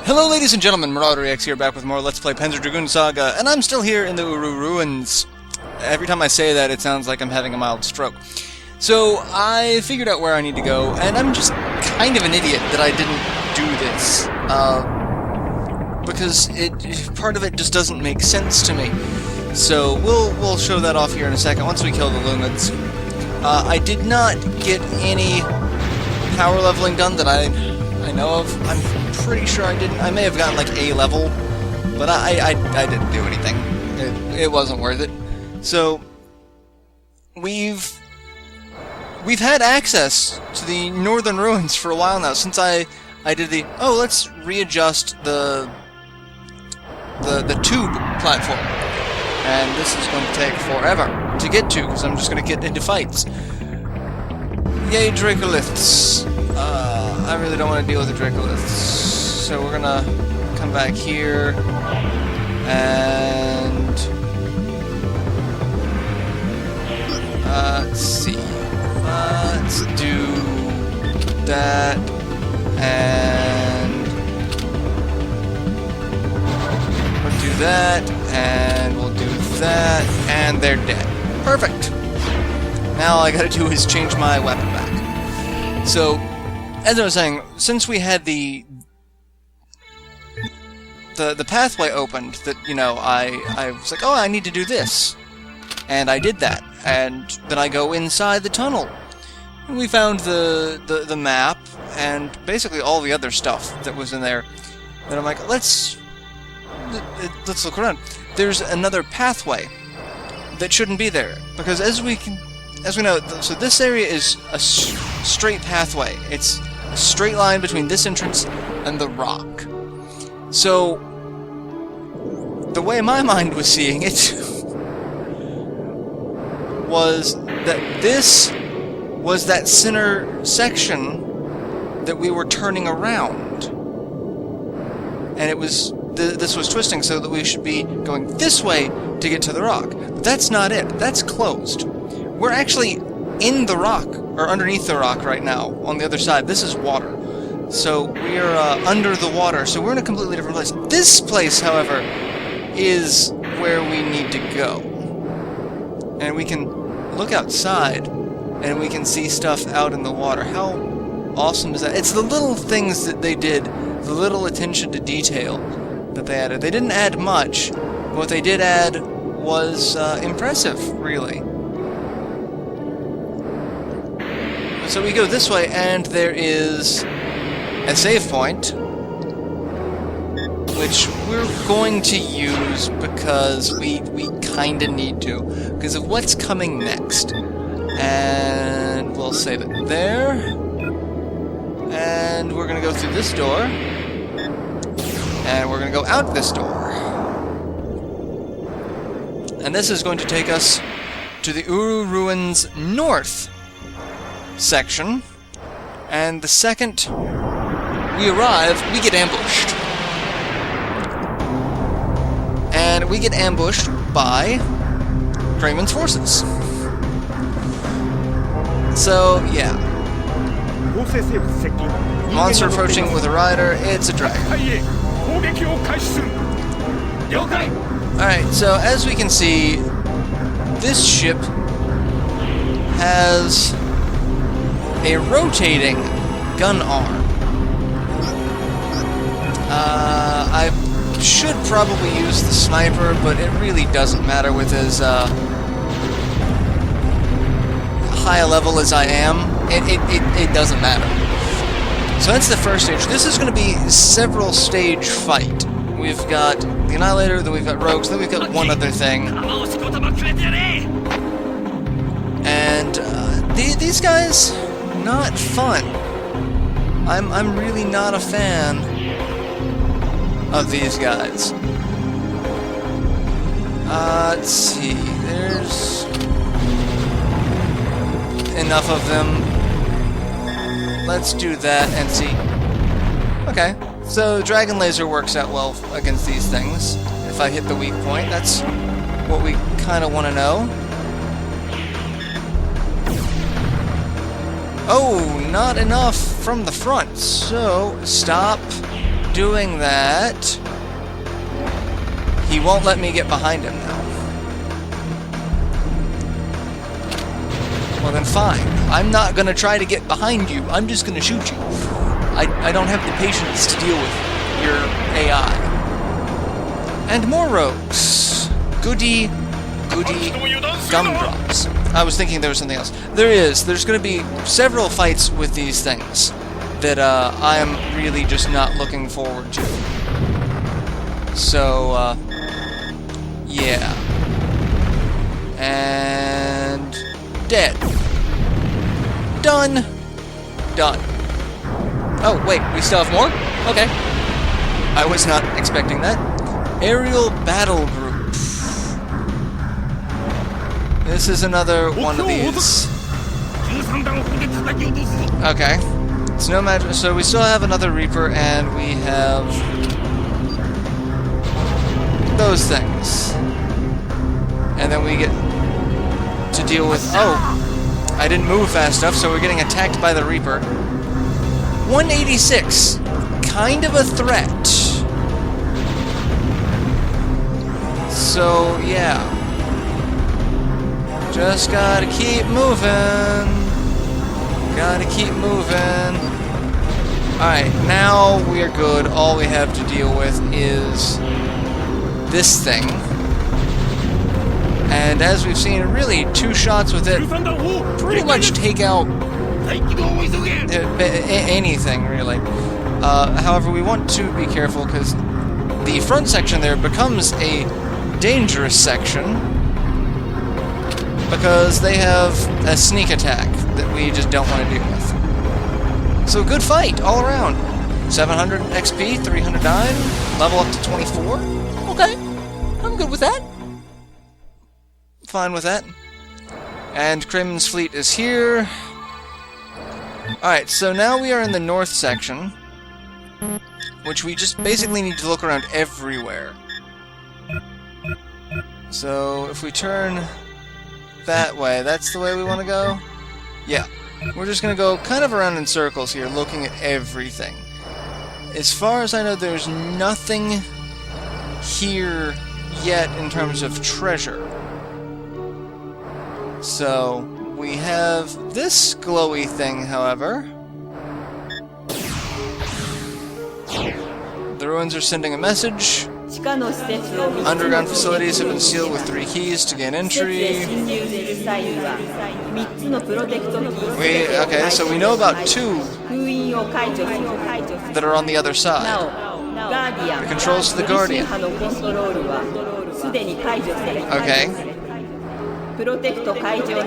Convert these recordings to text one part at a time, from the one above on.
Hello ladies and gentlemen, MarauderEX here, back with more Let's Play Panzer Dragoon Saga, and I'm still here in the Uru ruins. Every time I say that, it sounds like I'm having a mild stroke. So, I figured out where I need to go, and I'm just kind of an idiot that I didn't do this. Because part of it just doesn't make sense to me. So, we'll show that off here in a second, once we kill the Lumens. I did not get any power leveling done that I know of. I'm pretty sure I didn't. I may have gotten like A level, but I didn't do anything. It wasn't worth it. So we've had access to the northern ruins for a while now, since I did the let's readjust the tube platform, and this is going to take forever to get to because I'm just going to get into fights. Yay, Dracoliths! I really don't want to deal with the Dracoliths, so we're gonna come back here, and let's see, let's do that, and we'll do that, and we'll do that, and they're dead. Perfect! Now all I gotta do is change my weapon back. So, as I was saying, since we had the pathway opened, that, you know, I was like, oh, I need to do this. And I did that. And then I go inside the tunnel. And we found the map, and basically all the other stuff that was in there. And I'm like, let's look around. There's another pathway that shouldn't be there. Because as we know, so this area is a straight pathway. It's a straight line between this entrance and the rock. So, the way my mind was seeing it was that this was that center section that we were turning around. And it was this was twisting so that we should be going this way to get to the rock. But that's not it. That's closed. We're actually in the rock, or underneath the rock right now, on the other side. This is water. So we're under the water, so we're in a completely different place. This place, however, is where we need to go. And we can look outside, and we can see stuff out in the water. How awesome is that? It's the little things that they did, the little attention to detail that they added. They didn't add much, but what they did add was impressive, really. So we go this way, and there is a save point, which we're going to use because we kinda need to, because of what's coming next. And we'll save it there. And we're gonna go through this door. And we're gonna go out this door. And this is going to take us to the Uru Ruins North section, and the second we arrive, we get ambushed. And we get ambushed by craymens forces. So, yeah. Monster approaching with a rider, it's a dragon. Alright, so as we can see, this ship has a rotating gun arm. I should probably use the sniper, but it really doesn't matter with as high a level as I am. It doesn't matter. So that's the first stage. This is going to be a several stage fight. We've got the Annihilator, then we've got Rogues, then we've got one other thing. And these guys, not fun. I'm really not a fan of these guys. Let's see, there's enough of them. Let's do that and see. Okay, so Dragon Laser works out well against these things. If I hit the weak point, that's what we kind of want to know. Oh, not enough from the front, so stop doing that, he won't let me get behind him now. Well then fine. I'm not gonna try to get behind you. I'm just gonna shoot you. I don't have the patience to deal with your AI. And more rogues. Goody gumdrops. I was thinking there was something else. There is. There's gonna be several fights with these things that I am really just not looking forward to. So, yeah. And... dead. Done. Done. Oh, wait, we still have more? Okay. I was not expecting that. Aerial Battle Group. This is another one of these. Okay. It's no matter. So we still have another Reaper, and we have those things. And then we get to deal with... oh, I didn't move fast enough, so we're getting attacked by the Reaper. 186. Kind of a threat. So, yeah. Just gotta keep moving. Gotta keep moving. Alright, now we're good. All we have to deal with is this thing. And as we've seen, really, 2 shots with it pretty much take out anything, really. However, we want to be careful because the front section there becomes a dangerous section because they have a sneak attack that we just don't want to deal with. So good fight all around. 700 XP, 309, level up to 24. Okay, I'm good with that. Fine with that. And Craymens' fleet is here. Alright, so now we are in the north section, which we just basically need to look around everywhere. So if we turn that way, that's the way we want to go? Yeah. We're just going to go kind of around in circles here, looking at everything. As far as I know, there's nothing here yet in terms of treasure. So, we have this glowy thing, however. The ruins are sending a message. Underground facilities have been sealed with 3 keys to gain entry. Okay, so we know about 2 that are on the other side. The controls to the Guardian. Okay.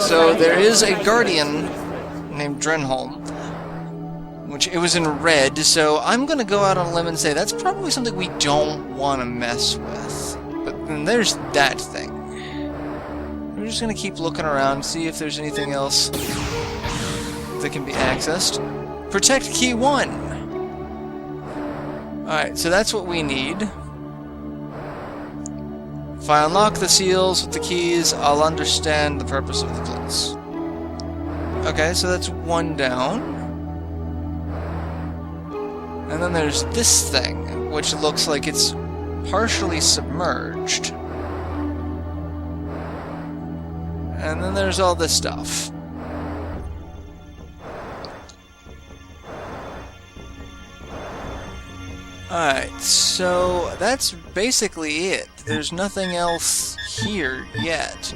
So there is a Guardian named Drenholm, which it was in red, so I'm going to go out on a limb and say that's probably something we don't want to mess with. But then there's that thing. We're just going to keep looking around, see if there's anything else that can be accessed. Protect Key 1! Alright, so that's what we need. If I unlock the seals with the keys, I'll understand the purpose of the place. Okay, so that's 1 down. And then there's this thing, which looks like it's partially submerged. And then there's all this stuff. Alright, so that's basically it. There's nothing else here yet.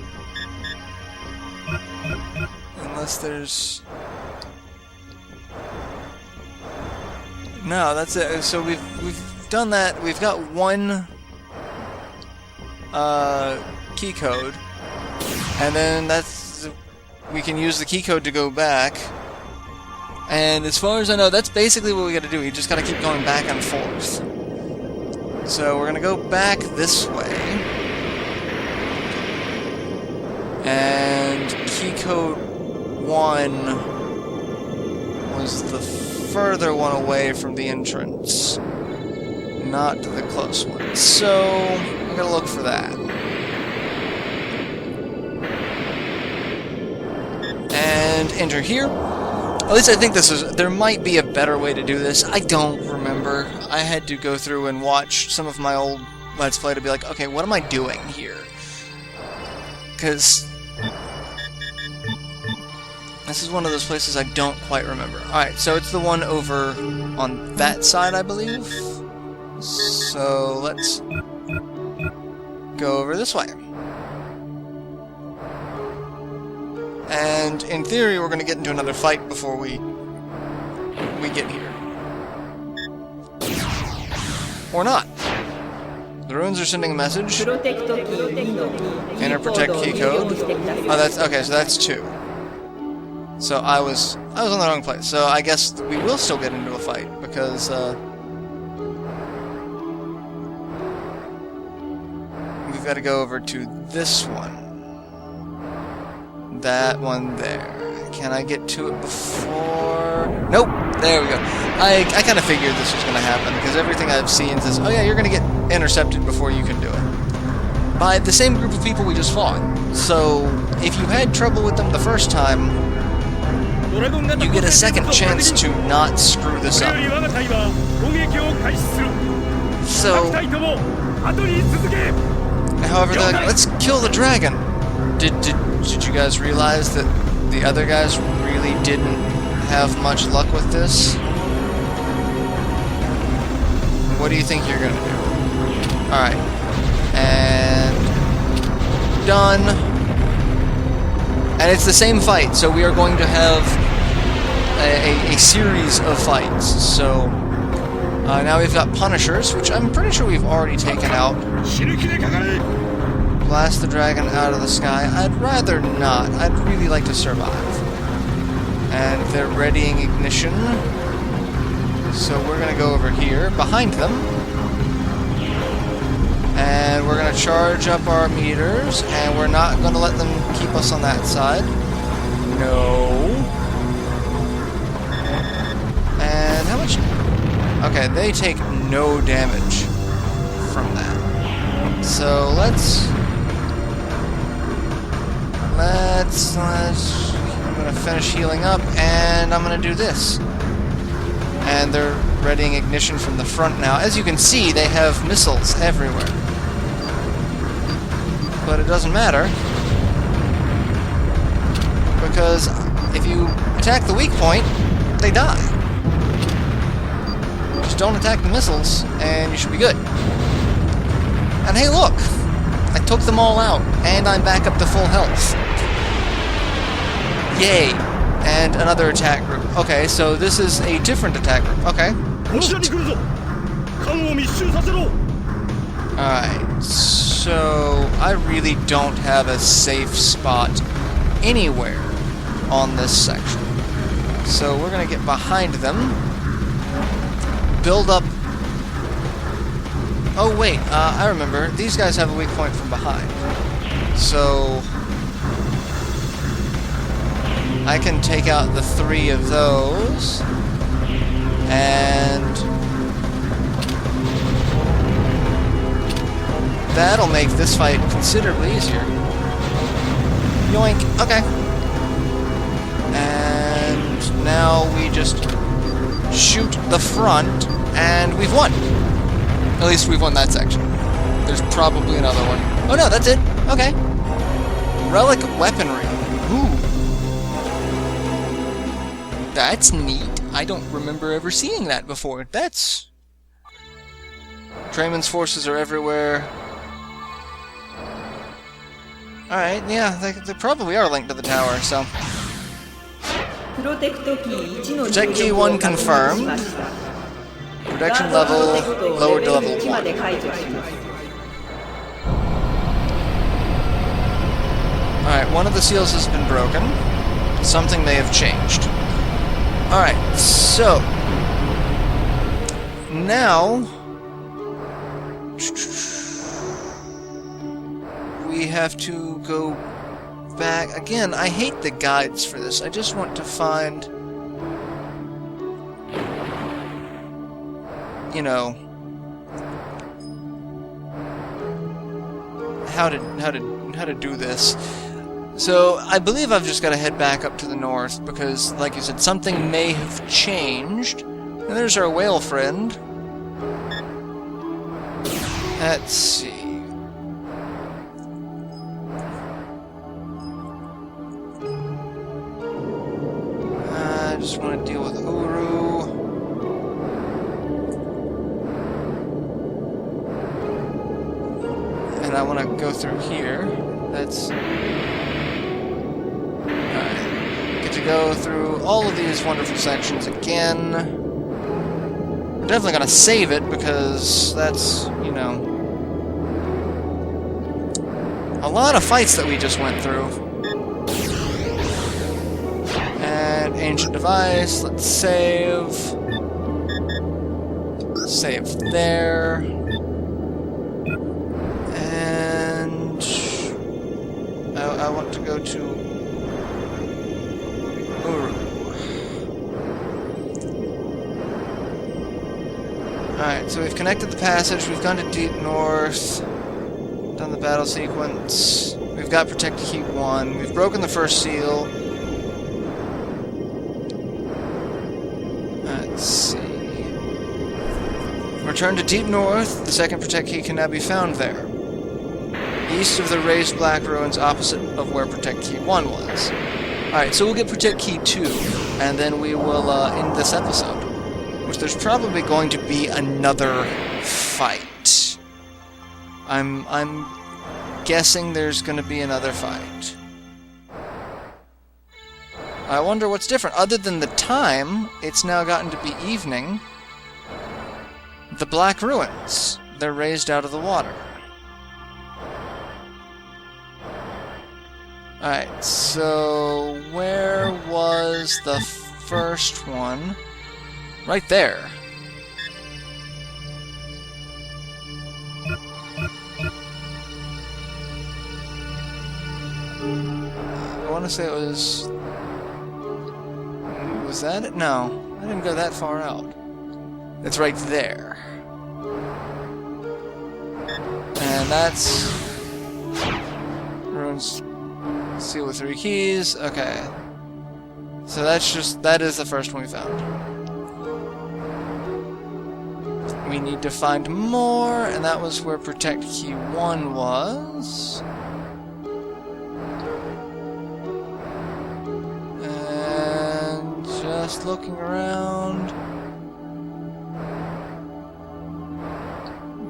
Unless there's... No, that's it. So we've done that. We've got 1 key code. And then that's... we can use the key code to go back. And as far as I know, that's basically what we gotta do. We just gotta keep going back and forth. So we're gonna go back this way. And key code 1 was the further one away from the entrance, not the close one. So we're gonna look for that. And enter here. At least I think this is... there might be a better way to do this? I don't remember. I had to go through and watch some of my old Let's Play to be like, okay, what am I doing here? Because this is one of those places I don't quite remember. Alright, so it's the one over on that side, I believe. So let's go over this way. And in theory, we're going to get into another fight before we get here. Or not. The ruins are sending a message. Enter protect key code. Oh, that's okay. So that's 2. So I was on the wrong place. So I guess we will still get into a fight because we've got to go over to this one. That one there. Can I get to it before? Nope. There we go. I kind of figured this was going to happen because everything I've seen says, oh yeah, you're going to get intercepted before you can do it. By the same group of people we just fought. So if you had trouble with them the first time, you get a second chance to not screw this up. So, however, they're like, let's kill the dragon. Did you guys realize that the other guys really didn't have much luck with this? What do you think you're gonna do? Alright. And done. And it's the same fight, so we are going to have a series of fights. So now we've got Punishers, which I'm pretty sure we've already taken out. Blast the dragon out of the sky. I'd rather not. I'd really like to survive. And they're readying ignition. So we're going to go over here, behind them. And we're going to charge up our meters, and we're not going to let them keep us on that side. No. And how much? Okay, they take no damage from that. So let's I'm going to finish healing up, and I'm going to do this. And they're readying ignition from the front now. As you can see, they have missiles everywhere. But it doesn't matter, because if you attack the weak point, they die. Just don't attack the missiles, and you should be good. And hey, look! I took them all out, and I'm back up to full health. Yay! And another attack group. Okay, so this is a different attack group. Okay. Alright, so I really don't have a safe spot anywhere on this section. So we're gonna get behind them. Build up. Oh wait, I remember. These guys have a weak point from behind. So I can take out the 3 of those, and that'll make this fight considerably easier. Yoink. Okay. And now we just shoot the front, and we've won. At least we've won that section. There's probably another one. Oh no, that's it. Okay. Relic weaponry. Ooh. That's neat. I don't remember ever seeing that before. That's... Craymens' forces are everywhere. Alright, yeah, they probably are linked to the tower, so... Protect key 1 confirmed. Protection level lowered to level 1. Alright, one of the seals has been broken. Something may have changed. Alright, so... Now... we have to go back. Again, I hate the guides for this. I just want to find... you know... how to do this. So, I believe I've just got to head back up to the north, because, like you said, something may have changed. And there's our whale friend. Let's see. I just want to deal with Uru. And I want to go through here. That's... Alright. Get to go through all of these wonderful sections again. We're definitely going to save it, because that's, you know, a lot of fights that we just went through. And ancient device, let's save. Save there. And I want to go to Uru. Alright, so we've connected the passage, we've gone to Deep North, done the battle sequence, we've got Protect Key 1, we've broken the first seal. Let's see. Return to Deep North, the second Protect Key can now be found there. East of the raised black ruins opposite of where Protect Key 1 was. Alright, so we'll get Protect Key 2, and then we will end this episode. Which there's probably going to be another fight. I'm guessing there's going to be another fight. I wonder what's different. Other than the time, it's now gotten to be evening. The Black Ruins. They're raised out of the water. Alright, so where was the first one? Right there. I want to say it was... Was that it? No. I didn't go that far out. It's right there. And that's... Ruins Seal with 3 keys. Okay. So that is the first one we found. We need to find more, and that was where Protect Key 1 was. And just looking around.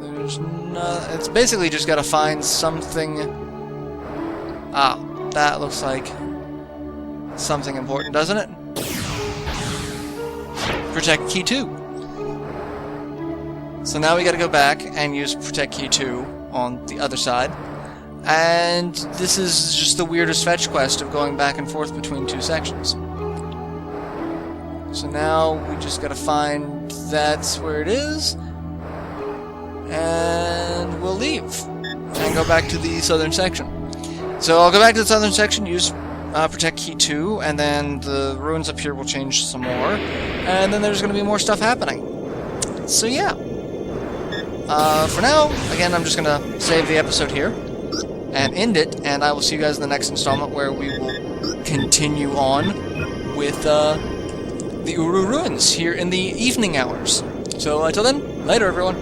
There's no... It's basically just gotta find something... Ah, that looks like something important, doesn't it? Protect Key 2. So now we gotta go back and use Protect Key 2 on the other side. And this is just the weirdest fetch quest of going back and forth between two sections. So now we just gotta find that's where it is. And we'll leave. And go back to the southern section. So I'll go back to the southern section, use Protect Key 2, and then the ruins up here will change some more. And then there's gonna be more stuff happening. So yeah. For now, again, I'm just going to save the episode here and end it, and I will see you guys in the next installment where we will continue on with the Uru Ruins here in the evening hours. So until then, later everyone.